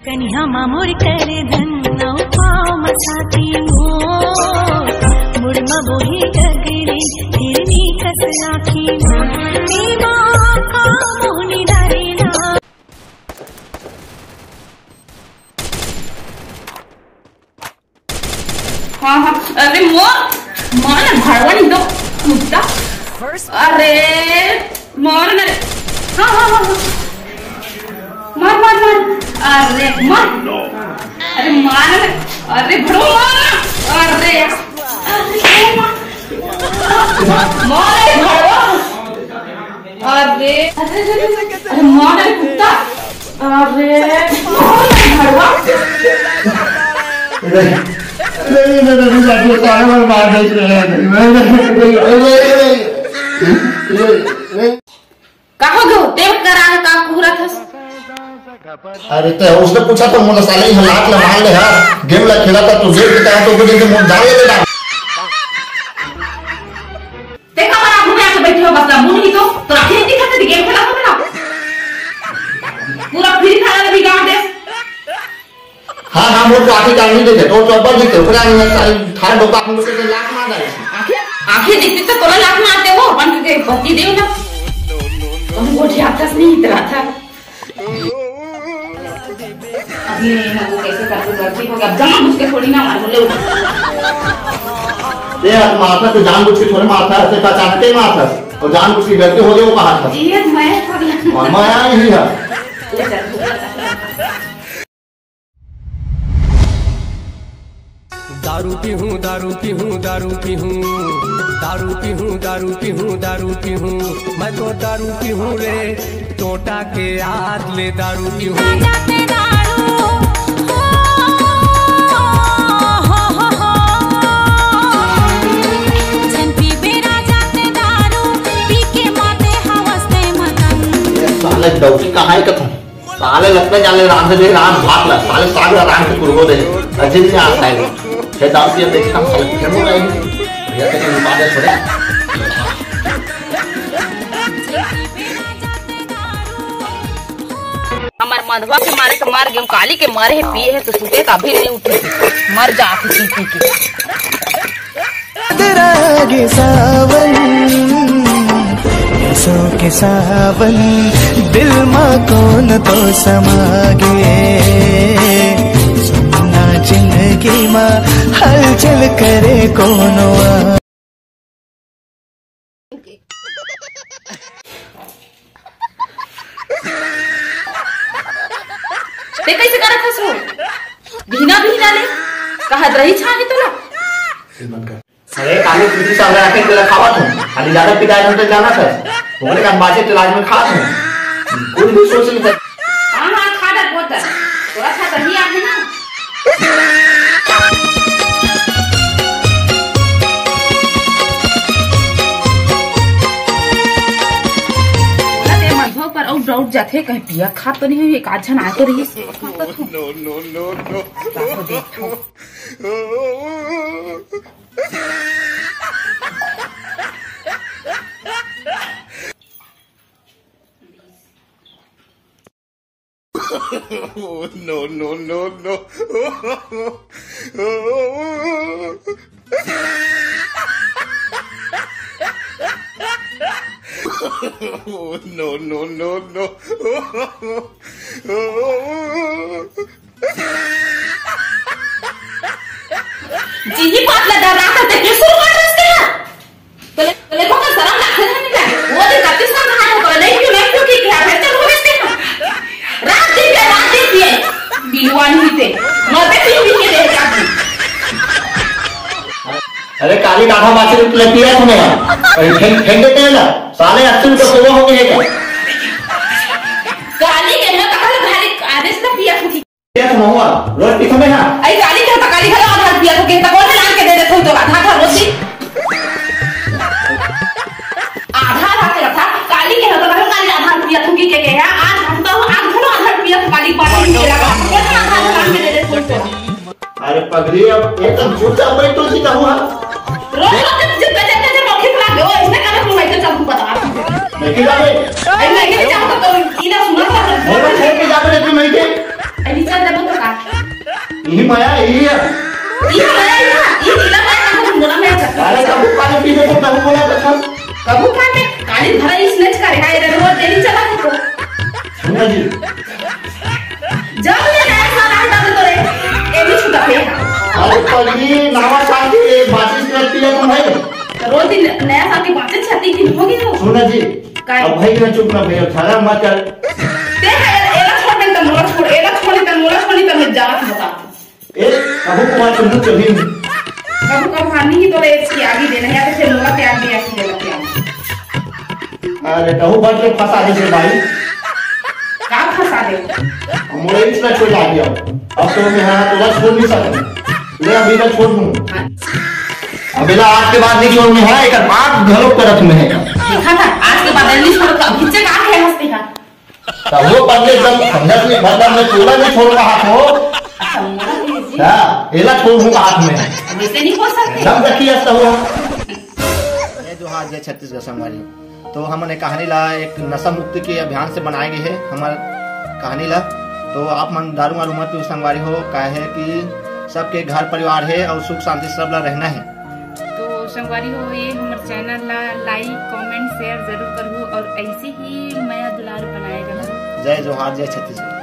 कन्या मामोर करे धन्ना पाव मसाती हो मुड़मा बोही डगरी हिरनी कस राखी हो नीमा का मोहनी डारीना। हाँ हाँ अरे मार भड़वन दो मुद्दा अरे मार न हाँ हाँ हाँ मार मार मार अरे मार अरे मार अरे भड़ो मार अरे मार भड़ो अरे अरे मार कुत्ता अरे भड़वा अरे तो उसने पूछा तो मुझे साले ही हाथ लगा ले यार गेम ला खेला था तुझे भी तो मुझे के मुंह डाल ले ना देखा मारा घूमे आके बैठे हो बस मुंह ही तो आखिर नहीं दिखाते थे गेम खेला तो ना पूरा फ्री फायर भी गांव दे। हाँ हाँ वो आखिर डाल नहीं देते तो चौपर जी ऊपर आने सारे थार डोका मुझे से लाख मार डाले आखिर दिखते तो कोला लाख मारते हो बन के बत्ती दे ना तुम गोठी आकाश नहीं इतना था अभी ना वो कैसे करती हो अब जान मुझके थोड़ी ना मार बोले ये मारता तो जानबूझ के थोड़े मारता है ऐसे अचानक ही मारता और जानबूझ के गलती हो गई वो कहा था ये मैं थोड़ी मैं ही है दारू पी हूँ दारू पी हूँ दारू पी हूँ दारू पी हूँ दारू पी हूँ दारू पी हूँ मैं तो दारू पी हूँ रे टोटा के याद ले दारू पी हूँ साले डॉक्टर कहाँ है कथम साले लगता जाने राम से राम भाग ला साले साग राम के कुर्बो दे अजीब से आता है ये दारू पिया देखा साले फिर हो रहा है भैया के बात छोड़े हमार मधवा के मारे के मार गए काली के मारे है पिए है तो सुते का भी नहीं उठे मर जा पी पी के तेरा गे सावन सो के सावन दिल मा कौन तो समागे सुनना जिंदगी मा हलचल करे कोनो ते कैसे करा खसरो भीना भीना ले कहा रही छानी तो ना अरे काली पुलिस सामने आके तेरा खावा तुम खाली ज्यादा पिटाई होते जाना था बोले का बाजे तलाश में खा तुम कोई भी सोच नहीं सकता हां हां खा दे बोतल थोड़ा सा दही आ है ना पर और डाउट जाते कहीं पिया खा तो नहीं है एक आधन आ तो रही नो नो नो नो देखो no no no no no no no no जी ही बात लगा रहा था देखिए शुरू कर रहे हैं तो को शर्म लगता है नहीं वो दिन काफी सा खाना कर नहीं क्यों की क्या है चलो बेचते रात दिन बिलवान ही थे मरते भी के दे जाती अरे काली काठा माछी ने पिया तूने फेंक देते हैं ना साले अच्छे तो सुबह हो गए क्या काली के मैं कहा भाई आदेश ना पिया थी क्या तुम हुआ रोज पीछे में ना आई काली के काली घर आधा पिया तो कहता कौन लान के दे दे तो आधा था रोजी आधा के रखा काली के तो काली आधा पिया तो के है आज हम तो आज घरो आधा पिया तो काली पानी में लगा कौन आधा लान के दे दे अरे पगड़ी अब एकदम झूठा बैठ तो सीधा हुआ रोज रोज जब मौके पर आ गए इसने कहा तुम मैं तो बता नहीं जावे नहीं नहीं चाहता तो इधर सुना था मोबाइल छोड़ के जावे तुम नहीं के ऐसा जब यही माया यही है। ये नीला माया का मुंडा में आता। अरे कबू पानी पीने को कबू बोला था कबू पानी काली भरा इसने करेगा ये रोज डेली चला को। सुना जी जब ये नया साल आता तो रे ये भी छुटा पे। अरे पगली नावा साल की बातें करती है तुम भाई। रोज दिन नया साल की बातें छाती की होगी तो। सुना जी अब भाई ना चुप ना भैया खाना मत कर। ते एला छोड़ने का मोला छोड़ एला छोड़ने का मोला छोड़ने का मैं जाना बता। ए कबू कुमार तुम कभी कबू कब हानि ही तो ले इसकी आगे देना है तो फिर मोला त्याग दिया कि ले लगे। अरे कहू बात के फंसा दे से भाई। का फंसा दे? मोरे इसमें छोड़ आ गया। अब तो मैं हां तो छोड़ नहीं सकता। ले अभी का छोड़ दूं। अबेला आज के बाद नहीं छोड़ने है एक बात घरों करत में है। देखा था आज के बाद नहीं छोड़ का खींचे का है हंसते का। तब वो पगले जब संगत में मतलब मैं पूरा नहीं छोड़ रहा तो हां एला छोड़ूंगा हाथ में। वैसे नहीं हो सकते। दम रखिए ऐसा हुआ। ये जो आज छत्तीसगढ़ संगवारी तो हमने कहानी ला एक नशा मुक्ति के अभियान से बनाई गई है हमारे कहानी ला। तो आप मन दारू वारू मत संगवारी हो का है कि सबके घर परिवार है और सुख शांति सब ला रहना है। तो संगवारी हो ये हमारे चैनल ला लाइक कमेंट शेयर जरूर करूँ और ऐसे ही नया दुलार बनाएगा। जय जोहार जय छत्तीसगढ़।